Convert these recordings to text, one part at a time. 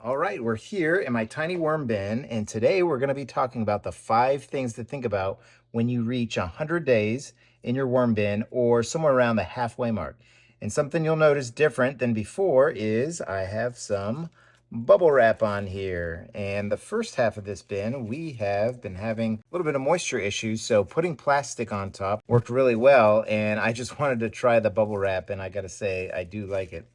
All right, we're here in my tiny worm bin, and today we're going to be talking about the 5 things to think about when you reach 100 days in your worm bin or somewhere around the halfway mark. And something you'll notice different than before is I have some bubble wrap on here. And the first half of this bin, we have been having a little bit of moisture issues, so putting plastic on top worked really well, and I just wanted to try the bubble wrap, and I gotta say, I do like it.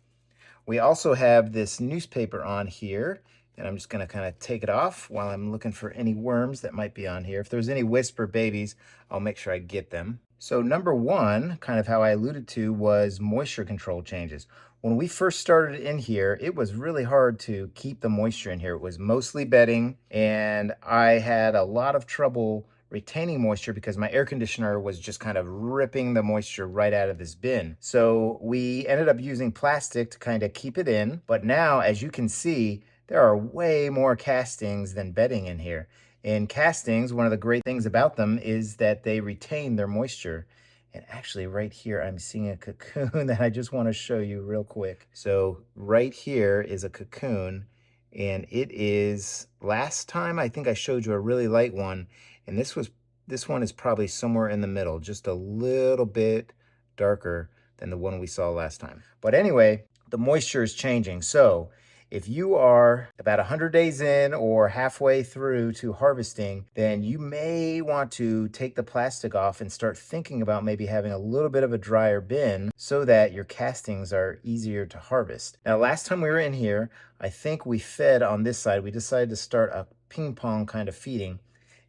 We also have this newspaper on here, and I'm just going to kind of take it off while I'm looking for any worms that might be on here. If there's any whisper babies, I'll make sure I get them. So number one, kind of how I alluded to, was moisture control changes. When we first started in here, it was really hard to keep the moisture in here. It was mostly bedding, and I had a lot of trouble retaining moisture because my air conditioner was just kind of ripping the moisture right out of this bin. So we ended up using plastic to kind of keep it in. But now, as you can see, there are way more castings than bedding in here. And castings, one of the great things about them is that they retain their moisture. And actually right here, I'm seeing a cocoon that I just want to show you real quick. So right here is a cocoon, and it is, last time I think I showed you a really light one, and this one is probably somewhere in the middle, just a little bit darker than the one we saw last time. But anyway, the moisture is changing. So if you are about 100 days in or halfway through to harvesting, then you may want to take the plastic off and start thinking about maybe having a little bit of a drier bin so that your castings are easier to harvest. Now, last time we were in here, I think we fed on this side. We decided to start a ping pong kind of feeding.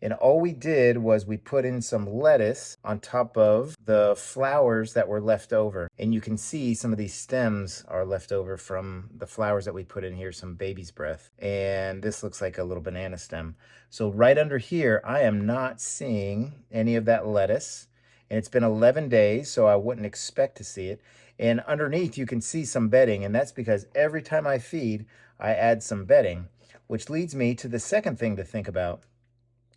And all we did was we put in some lettuce on top of the flowers that were left over. And you can see some of these stems are left over from the flowers that we put in here, some baby's breath. And this looks like a little banana stem. So right under here, I am not seeing any of that lettuce. And it's been 11 days, so I wouldn't expect to see it. And underneath, you can see some bedding. And that's because every time I feed, I add some bedding, which leads me to the second thing to think about.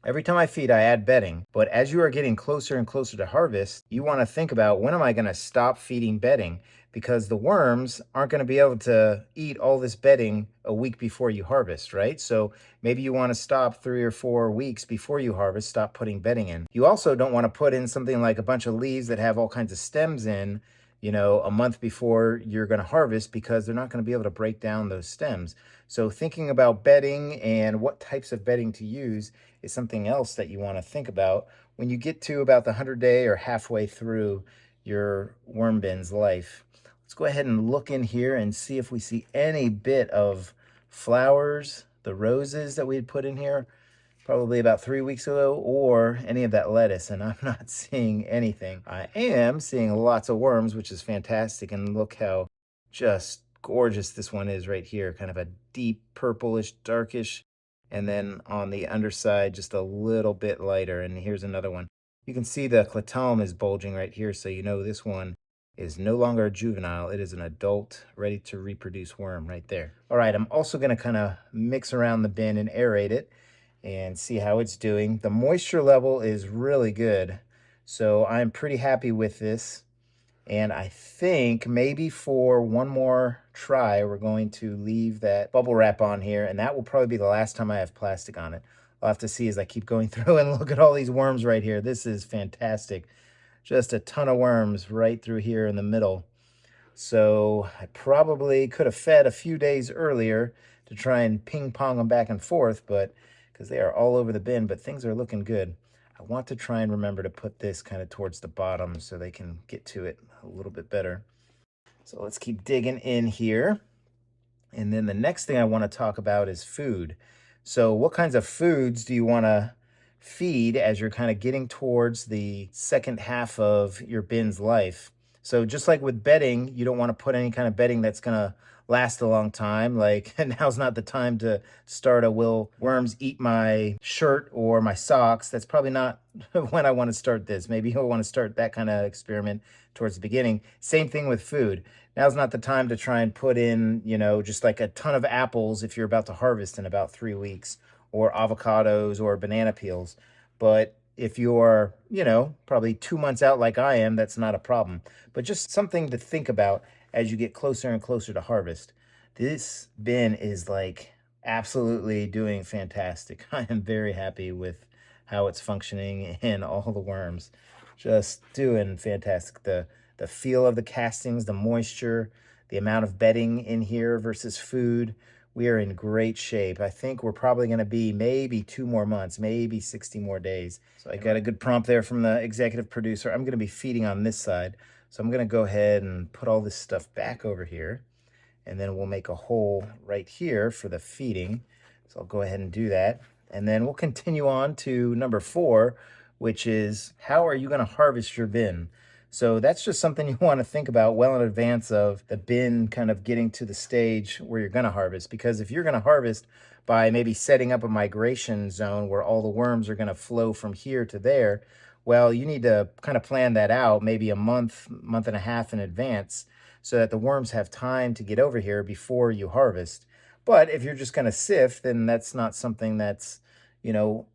Every time I feed, I add bedding, but as you are getting closer and closer to harvest, you want to think about, when am I going to stop feeding bedding? Because the worms aren't going to be able to eat all this bedding a week before you harvest, right? So maybe you want to stop 3 or 4 weeks before you harvest, stop putting bedding in. You also don't want to put in something like a bunch of leaves that have all kinds of stems in, a month before you're going to harvest, because they're not going to be able to break down those stems. So thinking about bedding and what types of bedding to use is something else that you want to think about when you get to about the 100-day or halfway through your worm bin's life. Let's go ahead and look in here and see if we see any bit of flowers, the roses that we had put in here probably about 3 weeks ago, or any of that lettuce, and I'm not seeing anything. I am seeing lots of worms, which is fantastic, and look how just gorgeous this one is right here, kind of a deep purplish, darkish, and then on the underside, just a little bit lighter, and here's another one. You can see the clitome is bulging right here, so you know this one is no longer a juvenile. It is an adult, ready to reproduce worm right there. All right, I'm also gonna kind of mix around the bin and aerate it and see how it's doing. The moisture level is really good, so I'm pretty happy with this. And I think maybe for one more try, we're going to leave that bubble wrap on here, and that will probably be the last time I have plastic on it. I'll have to see as I keep going through and look at all these worms right here. This is fantastic. Just a ton of worms right through here in the middle. So I probably could have fed a few days earlier to try and ping pong them back and forth, but because they are all over the bin, but things are looking good. I want to try and remember to put this kind of towards the bottom so they can get to it a little bit better. So let's keep digging in here. And then the next thing I want to talk about is food. So what kinds of foods do you want to feed as you're kind of getting towards the second half of your bin's life? So just like with bedding, you don't want to put any kind of bedding that's going to last a long time. Like, now's not the time to start a will worms eat my shirt or my socks. That's probably not when I want to start this. Maybe you'll want to start that kind of experiment towards the beginning. Same thing with food. Now's not the time to try and put in, just like a ton of apples if you're about to harvest in about 3 weeks, or avocados or banana peels. But if you're, probably 2 months out like I am, that's not a problem. But just something to think about as you get closer and closer to harvest. This bin is like Absolutely doing fantastic. I am very happy with how it's functioning and all the worms. Just doing fantastic. The feel of the castings, the moisture, the amount of bedding in here versus food. We are in great shape. I think we're probably going to be maybe 2 more months, maybe 60 more days. So I got a good prompt there from the executive producer. I'm going to be feeding on this side. So I'm going to go ahead and put all this stuff back over here. And then we'll make a hole right here for the feeding. So I'll go ahead and do that. And then we'll continue on to number 4, which is how are you going to harvest your bin? So that's just something you want to think about well in advance of the bin kind of getting to the stage where you're going to harvest. Because if you're going to harvest by maybe setting up a migration zone where all the worms are going to flow from here to there, well, you need to kind of plan that out maybe a month, month and a half in advance, so that the worms have time to get over here before you harvest. But if you're just going to sift, then that's not something that's,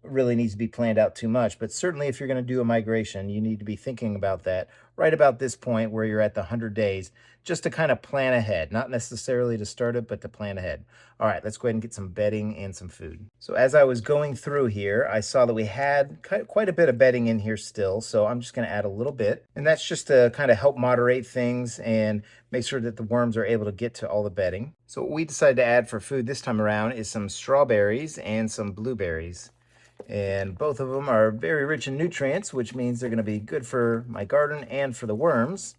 really needs to be planned out too much. But certainly if you're going to do a migration, you need to be thinking about that right about this point where you're at the 100 days, just to kind of plan ahead, not necessarily to start it, but to plan ahead. All right, let's go ahead and get some bedding and some food. So as I was going through here, I saw that we had quite a bit of bedding in here still. So I'm just going to add a little bit. And that's just to kind of help moderate things and make sure that the worms are able to get to all the bedding. So what we decided to add for food this time around is some strawberries and some blueberries. And both of them are very rich in nutrients, which means they're going to be good for my garden and for the worms.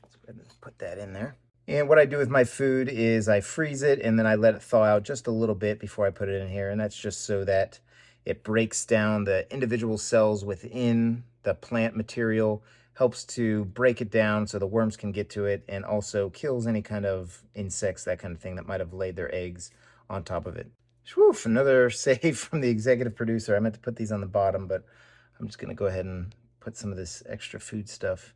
So go ahead and put that in there. And what I do with my food is I freeze it and then I let it thaw out just a little bit before I put it in here. And that's just so that it breaks down the individual cells within the plant material, helps to break it down so the worms can get to it, and also kills any kind of insects, that kind of thing, that might have laid their eggs on top of it. Woof, another save from the executive producer. I meant to put these on the bottom, but I'm just going to go ahead and put some of this extra food stuff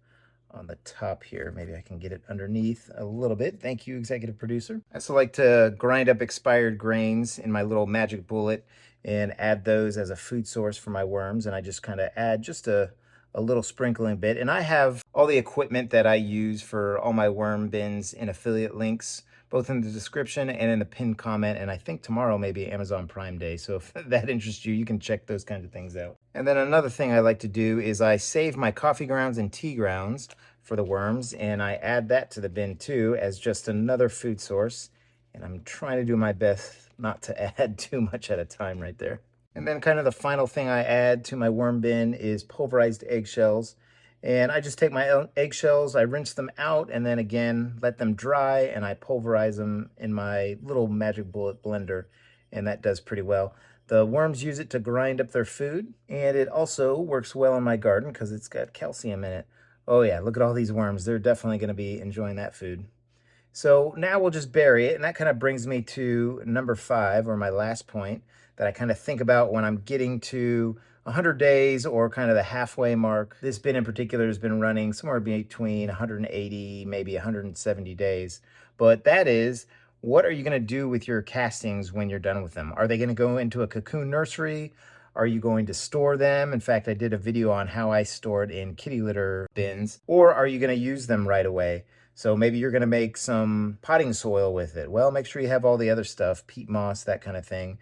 on the top here. Maybe I can get it underneath a little bit. Thank you, executive producer. I also like to grind up expired grains in my little magic bullet and add those as a food source for my worms. And I just kind of add just a little sprinkling bit. And I have all the equipment that I use for all my worm bins in affiliate links, both in the description and in the pinned comment. And I think tomorrow may be Amazon Prime Day. So if that interests you, you can check those kinds of things out. And then another thing I like to do is I save my coffee grounds and tea grounds for the worms. And I add that to the bin too as just another food source. And I'm trying to do my best not to add too much at a time right there. And then kind of the final thing I add to my worm bin is pulverized eggshells. And I just take my eggshells, I rinse them out, and then again, let them dry, and I pulverize them in my little magic bullet blender, and that does pretty well. The worms use it to grind up their food, and it also works well in my garden because it's got calcium in it. Oh yeah, look at all these worms. They're definitely going to be enjoying that food. So now we'll just bury it, and that kind of brings me to number 5, or my last point, that I kind of think about when I'm getting to 100 days or kind of the halfway mark. This bin in particular has been running somewhere between 180, maybe 170 days. But that is, what are you going to do with your castings when you're done with them? Are they going to go into a cocoon nursery? Are you going to store them? In fact, I did a video on how I stored in kitty litter bins. Or are you going to use them right away? So maybe you're going to make some potting soil with it. Well, make sure you have all the other stuff, peat moss, that kind of thing,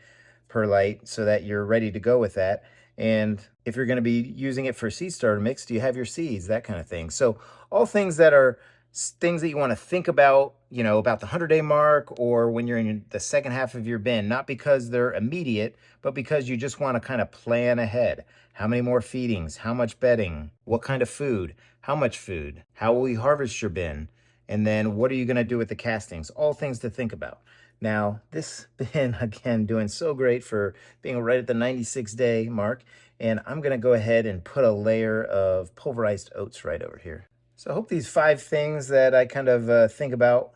perlite, so that you're ready to go with that. And if you're going to be using it for seed starter mix, do you have your seeds, that kind of thing. So all things that are things that you want to think about, about the 100-day mark or when you're in the second half of your bin, not because they're immediate, but because you just want to kind of plan ahead. How many more feedings? How much bedding? What kind of food? How much food? How will you harvest your bin? And then what are you going to do with the castings? All things to think about. Now, this bin, again, doing so great for being right at the 96-day mark. And I'm going to go ahead and put a layer of pulverized oats right over here. So I hope these 5 things that I kind of think about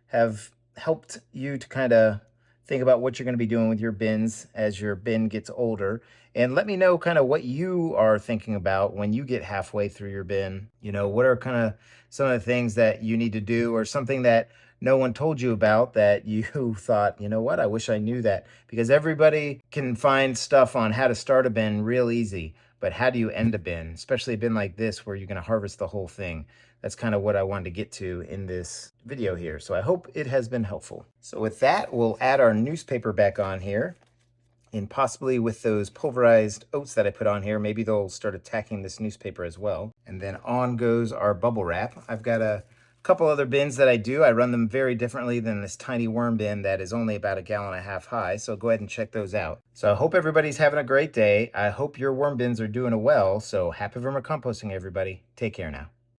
have helped you to kind of think about what you're going to be doing with your bins as your bin gets older. And let me know kind of what you are thinking about when you get halfway through your bin. What are kind of some of the things that you need to do, or something that no one told you about that you thought, what, I wish I knew that. Because everybody can find stuff on how to start a bin real easy. But how do you end a bin, especially a bin like this where you're going to harvest the whole thing? that's kind of what I wanted to get to in this video here. So I hope it has been helpful. So with that, we'll add our newspaper back on here. And possibly with those pulverized oats that I put on here, maybe they'll start attacking this newspaper as well. And then on goes our bubble wrap. I've got a couple other bins that I do. I run them very differently than this tiny worm bin that is only about 1.5 gallons high. So go ahead and check those out. So I hope everybody's having a great day. I hope your worm bins are doing well. So happy vermicomposting, everybody. Take care now.